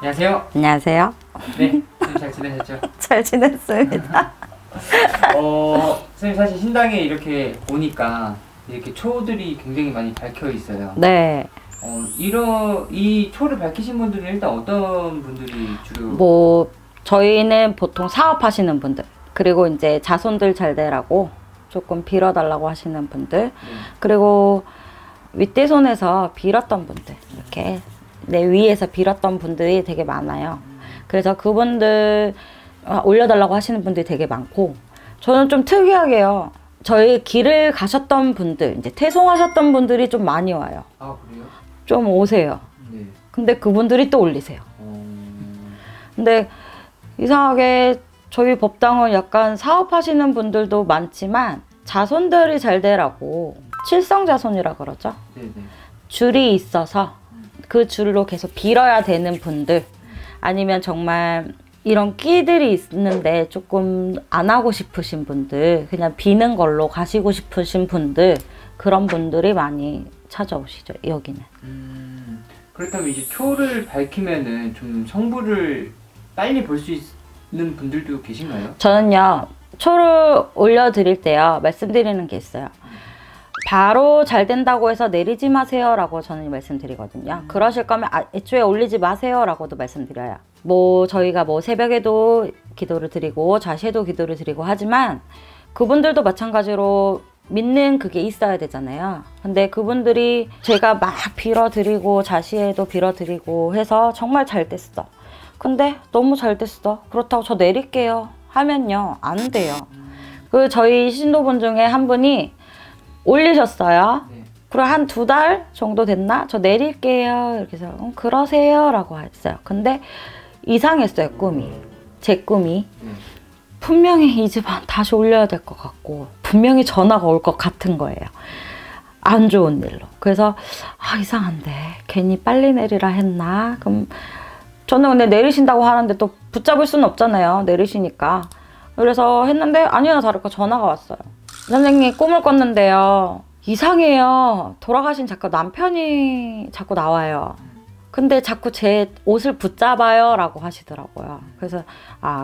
안녕하세요. 안녕하세요. 네, 선생님 잘 지내셨죠? 잘 지냈습니다. 선생님 사실 신당에 이렇게 오니까 이렇게 초들이 굉장히 많이 밝혀 있어요. 네. 이 초를 밝히신 분들은 일단 어떤 분들이 주로? 뭐 저희는 보통 사업하시는 분들, 그리고 이제 자손들 잘 되라고 조금 빌어달라고 하시는 분들, 그리고 윗대손에서 빌었던 분들, 이렇게 내 위에서 빌었던 분들이 되게 많아요. 그래서 그분들 올려달라고 하시는 분들이 되게 많고, 저는 좀 특이하게요. 저희 길을 가셨던 분들, 이제 퇴송하셨던 분들이 좀 많이 와요. 아, 그래요? 좀 오세요. 네. 근데 그분들이 또 올리세요. 근데 이상하게 저희 법당은 약간 사업하시는 분들도 많지만 자손들이 잘 되라고 칠성자손이라 그러죠. 네네. 줄이 있어서 그 줄로 계속 빌어야 되는 분들, 아니면 정말 이런 끼들이 있는데 조금 안 하고 싶으신 분들, 그냥 비는 걸로 가시고 싶으신 분들, 그런 분들이 많이 찾아오시죠, 여기는. 그렇다면 이제 초를 밝히면은 좀 성부를 빨리 볼 수 있는 분들도 계신가요? 저는요, 초를 올려드릴 때요, 말씀드리는 게 있어요. 바로 잘 된다고 해서 내리지 마세요 라고 저는 말씀드리거든요. 그러실 거면 애초에 올리지 마세요 라고도 말씀드려요. 뭐 저희가 뭐 새벽에도 기도를 드리고 자시에도 기도를 드리고 하지만 그분들도 마찬가지로 믿는 그게 있어야 되잖아요. 근데 그분들이 제가 막 빌어드리고 자시에도 빌어드리고 해서 정말 잘 됐어. 근데 너무 잘 됐어. 그렇다고 저 내릴게요 하면요, 안 돼요. 그 저희 신도분 중에 한 분이 올리셨어요. 네. 그리고 한 2달 정도 됐나? 저 내릴게요. 이렇게 해서 그러세요 라고 했어요. 근데 이상했어요, 꿈이. 제 꿈이. 분명히 이 집안 다시 올려야 될 것 같고 분명히 전화가 올 것 같은 거예요. 안 좋은 일로. 그래서 이상한데 괜히 빨리 내리라 했나? 그럼 저는 근데 내리신다고 하는데 또 붙잡을 수는 없잖아요, 내리시니까. 그래서 했는데 아니나 다를까 전화가 왔어요. 선생님, 꿈을 꿨는데요, 이상해요. 돌아가신 자꾸 남편이 자꾸 나와요. 근데 자꾸 제 옷을 붙잡아요 라고 하시더라고요. 그래서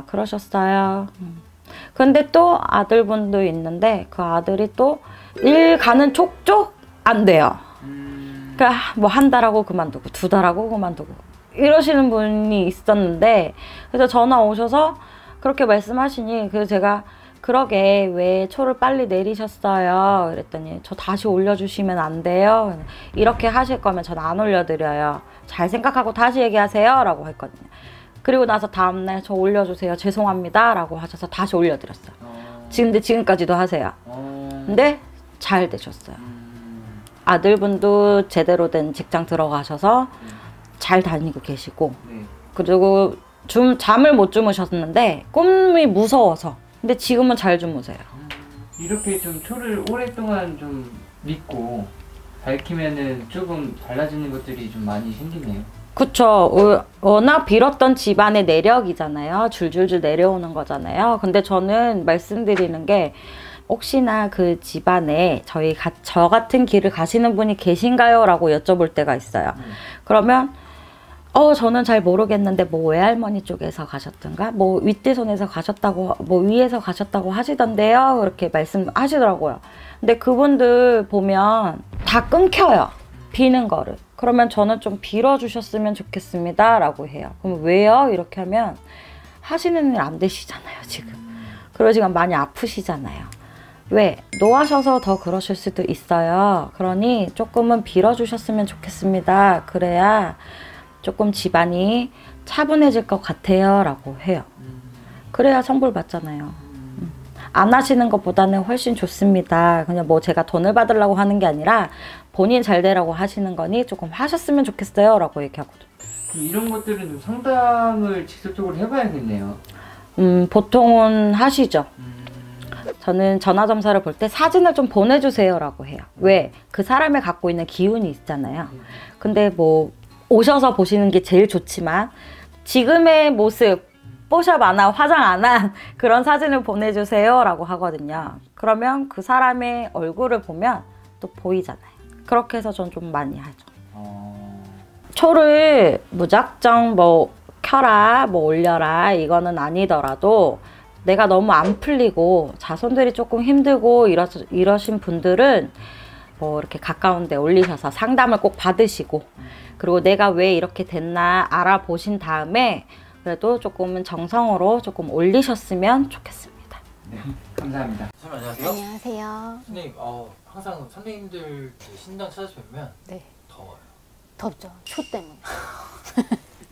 그러셨어요. 근데 또 아들분도 있는데 그 아들이 또 일 가는 족족 안 돼요. 그러니까 뭐 1달 하고 그만두고 2달 하고 그만두고 이러시는 분이 있었는데, 그래서 전화 오셔서 그렇게 말씀하시니, 그래서 제가 그러게 왜 초를 빨리 내리셨어요? 그랬더니 저 다시 올려주시면 안 돼요? 이렇게 하실 거면 전 안 올려드려요. 잘 생각하고 다시 얘기하세요 라고 했거든요. 그리고 나서 다음날 저 올려주세요, 죄송합니다 라고 하셔서 다시 올려드렸어요. 근데 지금까지도 하세요. 근데 잘 되셨어요. 아들분도 제대로 된 직장 들어가셔서 잘 다니고 계시고, 그리고 잠을 못 주무셨는데 꿈이 무서워서, 근데 지금은 잘 주무세요. 이렇게 좀 초를 오랫동안 좀 믿고 밝히면은 조금 달라지는 것들이 좀 많이 생기네요. 그쵸. 워낙 빌었던 집안의 내력이잖아요. 줄줄줄 내려오는 거잖아요. 근데 저는 말씀드리는 게, 혹시나 그 집안에 저 같은 길을 가시는 분이 계신가요? 라고 여쭤볼 때가 있어요. 그러면 저는 잘 모르겠는데 뭐 외할머니 쪽에서 가셨던가 뭐 윗대손에서 가셨다고, 뭐 위에서 가셨다고 하시던데요, 그렇게 말씀하시더라고요. 근데 그분들 보면 다 끊겨요, 비는 거를. 그러면 저는 좀 빌어주셨으면 좋겠습니다 라고 해요. 그럼 왜요? 이렇게 하면 하시는 일 안 되시잖아요, 지금. 그리고 지금 많이 아프시잖아요. 왜? 노하셔서 더 그러실 수도 있어요. 그러니 조금은 빌어주셨으면 좋겠습니다. 그래야 조금 집안이 차분해질 것 같아요 라고 해요. 그래야 성불 받잖아요. 안 하시는 것보다는 훨씬 좋습니다. 그냥 뭐 제가 돈을 받으려고 하는 게 아니라 본인 잘 되라고 하시는 거니 조금 하셨으면 좋겠어요 라고 얘기하거든요. 이런 것들은 좀 상담을 직접적으로 해봐야겠네요. 보통은 하시죠. 저는 전화점사를 볼 때 사진을 좀 보내주세요 라고 해요. 왜? 그 사람이 갖고 있는 기운이 있잖아요. 근데 뭐 오셔서 보시는 게 제일 좋지만 지금의 모습, 뽀샵 안 한, 화장 안 한 그런 사진을 보내주세요 라고 하거든요. 그러면 그 사람의 얼굴을 보면 또 보이잖아요. 그렇게 해서 전 좀 많이 하죠. 초를 무작정 뭐 켜라, 뭐 올려라 이거는 아니더라도 내가 너무 안 풀리고 자손들이 조금 힘들고 이러신 분들은 뭐 이렇게 가까운 데 올리셔서 상담을 꼭 받으시고 그리고 내가 왜 이렇게 됐나 알아보신 다음에 그래도 조금은 정성으로 조금 올리셨으면 좋겠습니다. 네, 감사합니다. 선생님 안녕하세요. 안녕하세요. 선생님 항상 선생님들 신당 찾아뵈면 네. 더워요. 덥죠. 초 때문에.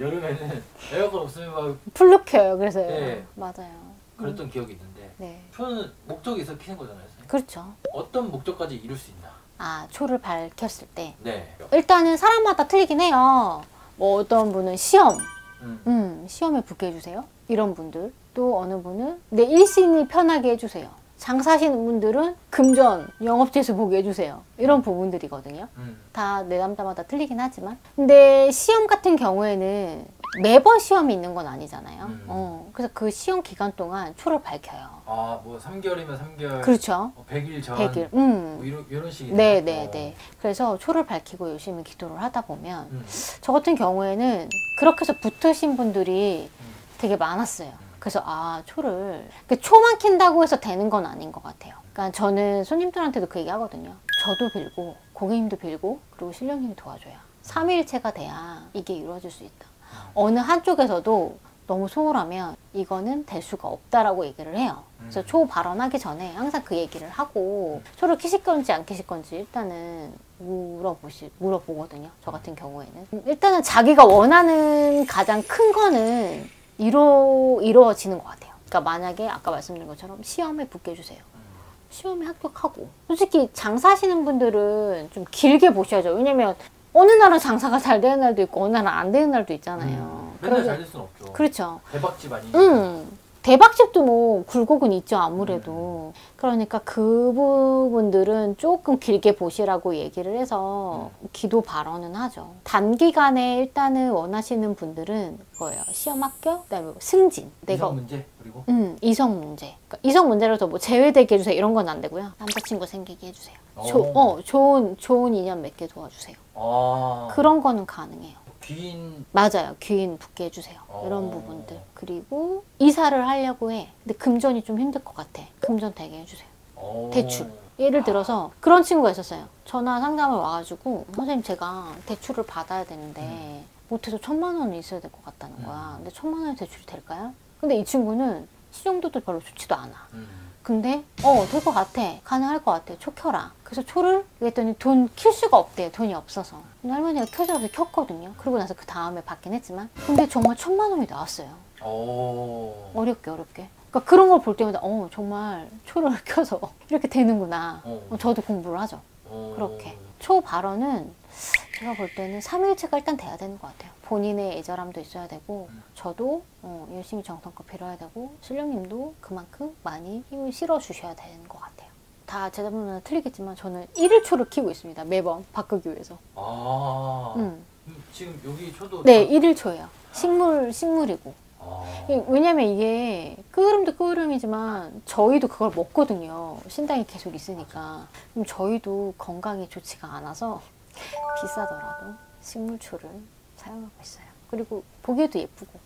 여름에는 에어컨 없으면 막 풀로 켜요. 그래서요. 네. 맞아요. 그랬던 기억이 있는데 네. 초는 목적이 있어 키는 거잖아요. 선생님. 그렇죠. 어떤 목적까지 이룰 수 있나? 아, 초를 밝혔을 때. 네. 일단은 사람마다 틀리긴 해요. 뭐 어떤 분은 시험. 음. 시험에 붙게 해주세요. 이런 분들. 또 어느 분은 내 일신이 편하게 해주세요. 장사하시는 분들은 금전, 영업재수 보게 해주세요. 이런 부분들이거든요. 다 내담자마다 틀리긴 하지만. 근데 시험 같은 경우에는 매번 시험이 있는 건 아니잖아요. 그래서 그 시험 기간 동안 초를 밝혀요. 아, 뭐 3개월이면 3개월. 그렇죠. 100일 전. 100일. 뭐 이런 식이네요. 네네네. 그래서 초를 밝히고 열심히 기도를 하다 보면 저 같은 경우에는 그렇게 해서 붙으신 분들이 되게 많았어요. 그래서 초를 초만 킨다고 해서 되는 건 아닌 것 같아요. 그러니까 저는 손님들한테도 그 얘기 하거든요. 저도 빌고 고객님도 빌고 그리고 신령님이 도와줘야 삼위일체가 돼야 이게 이루어질 수 있다. 어느 한쪽에서도 너무 소홀하면 이거는 될 수가 없다라고 얘기를 해요. 그래서 초 발언하기 전에 항상 그 얘기를 하고 초를 키실 건지 안 키실 건지 일단은 물어보거든요. 저 같은 경우에는. 일단은 자기가 원하는 가장 큰 거는 이루어지는 것 같아요. 그러니까 만약에 아까 말씀드린 것처럼 시험에 붙게 해주세요. 시험에 합격하고. 솔직히 장사하시는 분들은 좀 길게 보셔야죠. 왜냐면 어느 날은 장사가 잘 되는 날도 있고 어느 날은 안 되는 날도 있잖아요. 맨날 잘 될 수는 없죠. 그렇죠. 대박집 아니니까. 대박집도 뭐 굴곡은 있죠, 아무래도. 그러니까 그 부분들은 조금 길게 보시라고 얘기를 해서 기도 발언은 하죠. 단기간에 일단은 원하시는 분들은 그거예요. 시험 합격, 그다음에 승진. 이성 문제 그리고 이성 문제. 그러니까 이성 문제로서 뭐 제외되게 해주세요. 이런 건 안 되고요. 남자친구 생기게 해주세요. 좋은 인연 맺게 도와주세요. 그런 거는 가능해요. 귀인. 맞아요. 귀인 붙게 해주세요. 이런 부분들. 그리고 이사를 하려고 해. 근데 금전이 좀 힘들 것 같아. 금전 되게 해주세요. 대출. 예를 들어서 그런 친구가 있었어요. 전화 상담을 와가지고 선생님 제가 대출을 받아야 되는데 못해서 1,000만 원이 있어야 될 것 같다는 거야. 근데 1,000만 원의 대출이 될까요? 근데 이 친구는 신용도도 별로 좋지도 않아. 근데 될 것 같아. 가능할 것 같아. 초 켜라. 그래서 초를 얘기했더니 돈 킬 수가 없대. 돈이 없어서. 근데 할머니가 켜줘서 켰거든요. 그러고 나서 그 다음에 받긴 했지만 근데 정말 1,000만 원이 나왔어요. 어렵게. 그러니까 그런 걸 볼 때마다 정말 초를 켜서 이렇게 되는구나. 저도 공부를 하죠. 그렇게. 초 발언은 제가 볼 때는 삼위일체가 일단 돼야 되는 것 같아요. 본인의 애절함도 있어야 되고 저도 열심히 정성껏 빌어야 되고 신령님도 그만큼 많이 힘을 실어주셔야 되는 것 같아요. 다 제자분마다 틀리겠지만 저는 1일초를 키우고 있습니다. 매번 바꾸기 위해서. 지금 여기 초도 네, 1일초예요. 식물이고. 왜냐면 이게 끄으름도 끄으름이지만 저희도 그걸 먹거든요. 신당이 계속 있으니까. 그럼 저희도 건강이 좋지가 않아서 비싸더라도 식물초를 사용하고 있어요. 그리고 보기에도 예쁘고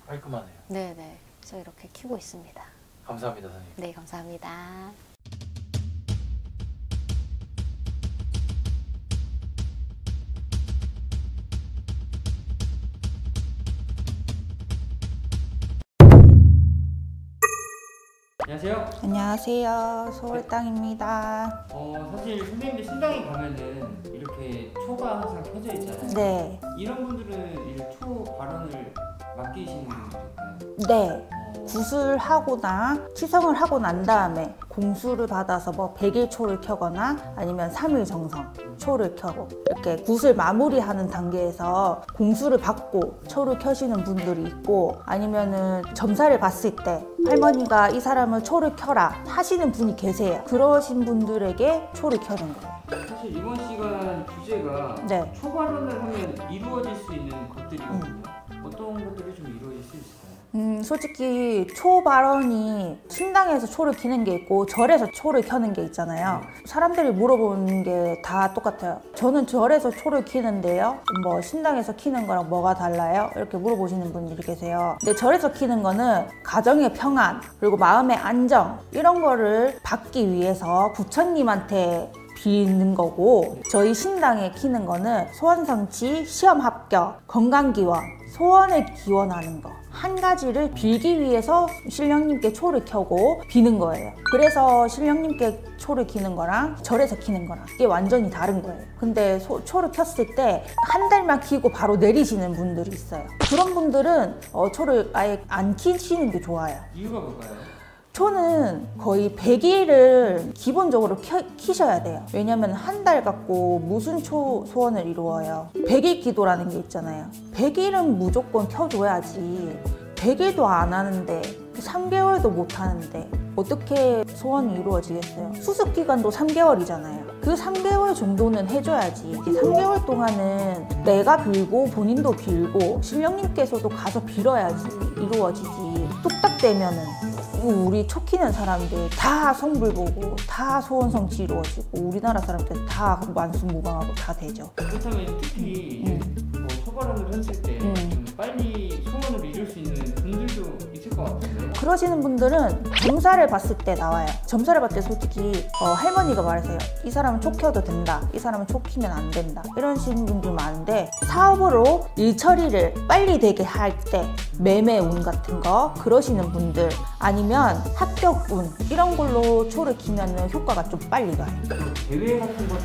깔끔하네요. 네네. 그래서 이렇게 키우고 있습니다. 감사합니다, 선생님. 네, 감사합니다. 안녕하세요. 안녕하세요. 서울땅입니다. 사실 선생님들 신당에 가면은 이렇게 초가 항상 켜져 있잖아요. 네. 이런 분들은 이 초 발언을 맡기시는 분들일까요? 네. 구술하거나 치성을 하고 난 다음에 공수를 받아서 뭐 100일 초를 켜거나 아니면 3일 정성 초를 켜고 이렇게 구술 마무리하는 단계에서 공수를 받고 초를 켜시는 분들이 있고 아니면은 점사를 봤을 때 할머니가 이 사람을 초를 켜라 하시는 분이 계세요. 그러신 분들에게 초를 켜는 거예요. 사실 이번 시간 주제가 네. 초 발언을 하면 이루어질 수 있는 것들이거든요. 어떤 것들이 좀 이루어질 수 있을까요? 솔직히 초 발언이 신당에서 초를 켜는 게 있고 절에서 초를 켜는 게 있잖아요. 사람들이 물어보는 게 다 똑같아요. 저는 절에서 초를 켜는데요. 뭐 신당에서 켜는 거랑 뭐가 달라요? 이렇게 물어보시는 분들이 계세요. 근데 절에서 켜는 거는 가정의 평안 그리고 마음의 안정 이런 거를 받기 위해서 부처님한테 비는 거고, 저희 신당에 켜는 거는 소원성취, 시험 합격, 건강기원, 소원을 기원하는 거 한 가지를 빌기 위해서 신령님께 초를 켜고 비는 거예요. 그래서 신령님께 초를 켜는 거랑 절에서 켜는 거랑 이게 완전히 다른 거예요. 근데 초를 켰을 때 한 달만 켜고 바로 내리시는 분들이 있어요. 그런 분들은 초를 아예 안 켜시는 게 좋아요. 이유가 뭘까요? 초는 거의 100일을 기본적으로 키셔야 돼요. 왜냐면 한 달 갖고 무슨 소원을 이루어요. 100일 기도라는 게 있잖아요. 100일은 무조건 켜줘야지. 100일도 안 하는데 3개월도 못 하는데 어떻게 소원이 이루어지겠어요? 수습 기간도 3개월이잖아요. 그 3개월 정도는 해줘야지. 3개월 동안은 내가 빌고 본인도 빌고 신령님께서도 가서 빌어야지 이루어지지. 뚝딱 되면은 우리 초 키는 사람들 다 성불 보고 다 소원 성취 이루어지고 우리나라 사람들 다 만수무강하고 다 되죠. 그렇다면 특히 초발언을 했을 때 좀 빨리 소원을 이룰 수 있는 분들도 있을 것 같은데. 그러시는 분들은 점사를 봤을 때 나와요. 점사를 봤을 때 솔직히 할머니가 말하세요. 이 사람은 초 켜도 된다. 이 사람은 초 키면 안 된다. 이러시는 분들 많은데 사업으로 일 처리를 빨리 되게 할 때 매매 운 같은 거 그러시는 분들 아니면 합격 운 이런 걸로 초를 키면 효과가 좀 빨리 가요. 제외 같은 것도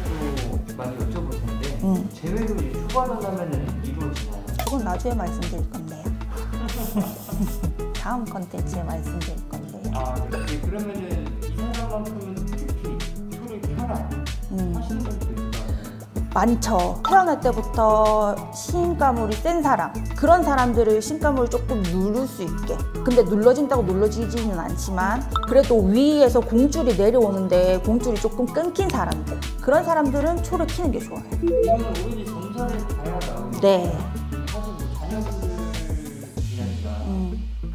많이 여쭤볼 텐데 제외로 초발언 하면은 이루어지나요? 그건 나중에 말씀드릴 건데요. 다음 컨텐츠에 말씀드릴 건데요. 아, 네. 그러면은 이 사람만큼은 특히 초를 켜라 하시는 분도 있을 것 같아요. 많죠. 태어날 때부터 신가물이 센 사람, 그런 사람들을 신가물을 조금 누를 수 있게. 근데 눌러진다고 눌러지지는 않지만 그래도 위에서 공줄이 내려오는데 공줄이 조금 끊긴 사람들, 그런 사람들은 초를 켜는 게 좋아요. 이거는 오로지 점사를 봐야 나오는. 네. 사실 뭐 자녀분들이라든가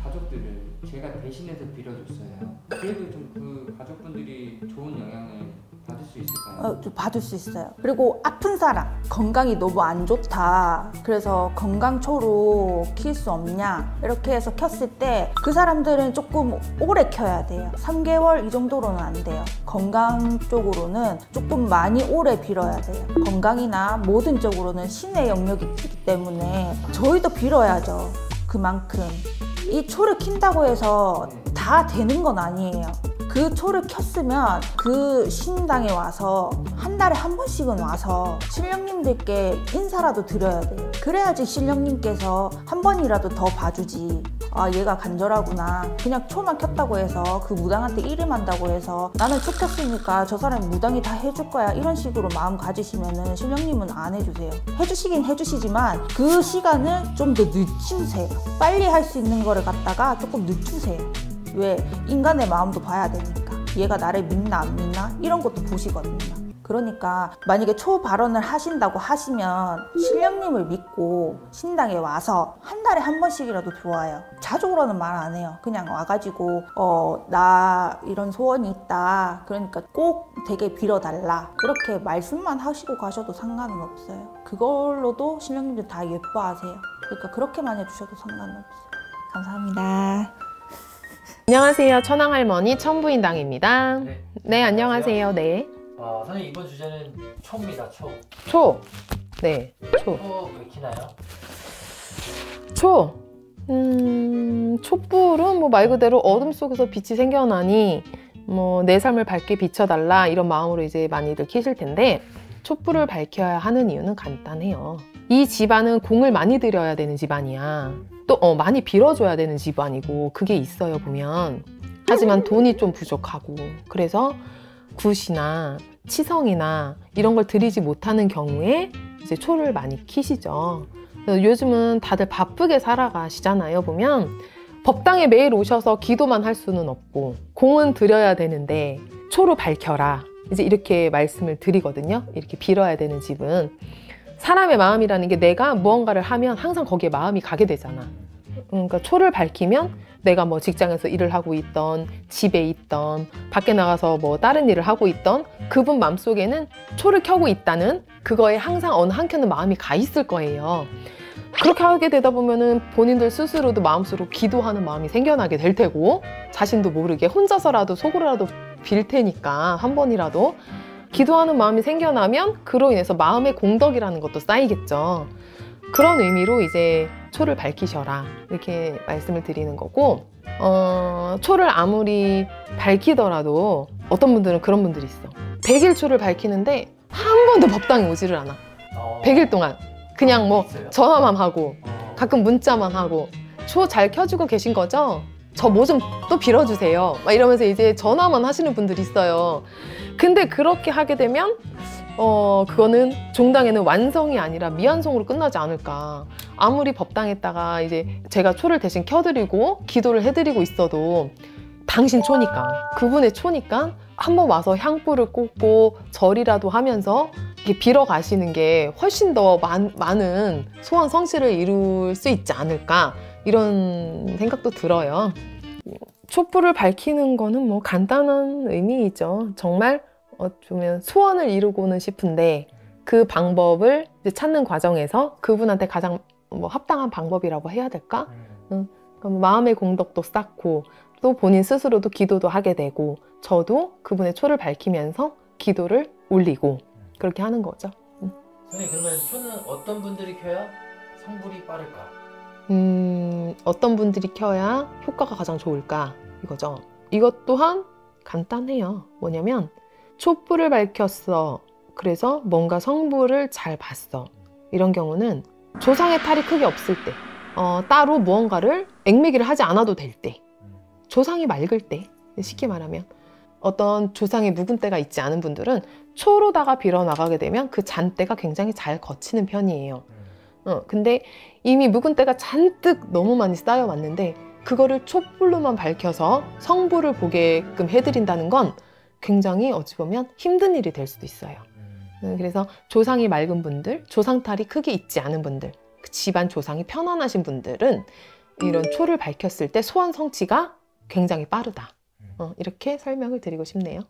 가족들을 제가 대신해서 빌어줬어요. 그래도 좀 그 가족분들이 좋은 영향을 받을 수 있을까요? 좀 받을 수 있어요. 그리고 아픈 사람, 건강이 너무 안 좋다. 그래서 건강초로 킬 수 없냐? 이렇게 해서 켰을 때 그 사람들은 조금 오래 켜야 돼요. 3개월 이 정도로는 안 돼요. 건강 쪽으로는 조금 많이 오래 빌어야 돼요. 건강이나 모든 쪽으로는 신의 영역이 있기 때문에 저희도 빌어야죠. 그만큼. 이 초를 킨다고 해서 다 되는 건 아니에요. 그 초를 켰으면 그 신당에 와서 한 달에 한 번씩은 와서 신령님들께 인사라도 드려야 돼요. 그래야지 신령님께서 한 번이라도 더 봐주지. 아, 얘가 간절하구나. 그냥 초만 켰다고 해서 그 무당한테 이름한다고 해서 나는 초 켰으니까 저 사람이 무당이 다 해줄 거야 이런 식으로 마음 가지시면은 신령님은 안 해주세요. 해주시긴 해주시지만 그 시간을 좀 더 늦추세요. 빨리 할 수 있는 거를 갖다가 조금 늦추세요. 왜? 인간의 마음도 봐야 되니까. 얘가 나를 믿나 안 믿나? 이런 것도 보시거든요. 그러니까 만약에 초 발언을 하신다고 하시면 신령님을 믿고 신당에 와서 한 달에 한 번씩이라도 좋아요. 자주 오라는 말 안 해요. 그냥 와가지고 나 이런 소원이 있다. 그러니까 꼭 되게 빌어달라. 이렇게 말씀만 하시고 가셔도 상관은 없어요. 그걸로도 신령님들 다 예뻐하세요. 그러니까 그렇게만 해주셔도 상관은 없어요. 감사합니다. 안녕하세요. 천황할머니 천부인당입니다. 네. 네, 안녕하세요. 네. 선생님 이번 주제는 초입니다. 초. 초. 네, 초. 왜 키나요? 초. 촛불은 뭐 말 그대로 어둠 속에서 빛이 생겨나니 뭐 내 삶을 밝게 비춰달라 이런 마음으로 이제 많이들 켜실 텐데 촛불을 밝혀야 하는 이유는 간단해요. 이 집안은 공을 많이 들여야 되는 집안이야. 또 많이 빌어줘야 되는 집안이고 그게 있어요 보면. 하지만 돈이 좀 부족하고 그래서 굿이나 치성이나 이런 걸 드리지 못하는 경우에 이제 초를 많이 키시죠. 요즘은 다들 바쁘게 살아가시잖아요 보면. 법당에 매일 오셔서 기도만 할 수는 없고 공은 드려야 되는데 초로 밝혀라 이제 이렇게 말씀을 드리거든요. 이렇게 빌어야 되는 집은 사람의 마음이라는 게 내가 무언가를 하면 항상 거기에 마음이 가게 되잖아. 그러니까 초를 밝히면 내가 뭐 직장에서 일을 하고 있던, 집에 있던, 밖에 나가서 뭐 다른 일을 하고 있던 그분 마음속에는 초를 켜고 있다는 그거에 항상 어느 한켠은 마음이 가 있을 거예요. 그렇게 하게 되다 보면은 본인들 스스로도 마음속으로 기도하는 마음이 생겨나게 될 테고, 자신도 모르게 혼자서라도 속으로라도 빌 테니까 한 번이라도 기도하는 마음이 생겨나면 그로 인해서 마음의 공덕이라는 것도 쌓이겠죠. 그런 의미로 이제 초를 밝히셔라 이렇게 말씀을 드리는 거고, 초를 아무리 밝히더라도 어떤 분들은 그런 분들이 있어. 100일 초를 밝히는데 한 번도 법당에 오지를 않아. 100일 동안 그냥 뭐 전화만 하고 가끔 문자만 하고, 초 잘 켜주고 계신 거죠? 저 뭐 좀 또 빌어주세요 막 이러면서 이제 전화만 하시는 분들이 있어요. 근데 그렇게 하게 되면 그거는 종당에는 완성이 아니라 미완성으로 끝나지 않을까. 아무리 법당에다가 이제 제가 초를 대신 켜드리고 기도를 해드리고 있어도 당신 초니까, 그분의 초니까 한번 와서 향불을 꽂고 절이라도 하면서 이렇게 빌어 가시는 게 훨씬 더 많은 소원 성취를 이룰 수 있지 않을까, 이런 생각도 들어요. 촛불을 밝히는 거는 뭐 간단한 의미이죠. 정말 어쩌면 소원을 이루고는 싶은데 그 방법을 이제 찾는 과정에서 그분한테 가장 뭐 합당한 방법이라고 해야 될까? 그럼 마음의 공덕도 쌓고 또 본인 스스로도 기도도 하게 되고, 저도 그분의 초를 밝히면서 기도를 올리고 그렇게 하는 거죠. 선생님, 그러면 초는 어떤 분들이 켜야 성불이 빠를까? 어떤 분들이 켜야 효과가 가장 좋을까 이거죠. 이것 또한 간단해요. 뭐냐면 촛불을 밝혔어. 그래서 뭔가 성불을 잘 봤어. 이런 경우는 조상의 탈이 크게 없을 때, 따로 무언가를 앵매기를 하지 않아도 될 때, 조상이 맑을 때, 쉽게 말하면 어떤 조상의 묵은 때가 있지 않은 분들은 초로다가 빌어 나가게 되면 그 잔때가 굉장히 잘 거치는 편이에요. 근데 이미 묵은 때가 잔뜩 너무 많이 쌓여왔는데 그거를 촛불로만 밝혀서 성불을 보게끔 해드린다는 건 굉장히 어찌 보면 힘든 일이 될 수도 있어요. 그래서 조상이 맑은 분들, 조상탈이 크게 있지 않은 분들, 집안 조상이 편안하신 분들은 이런 초를 밝혔을 때 소원 성취가 굉장히 빠르다. 이렇게 설명을 드리고 싶네요.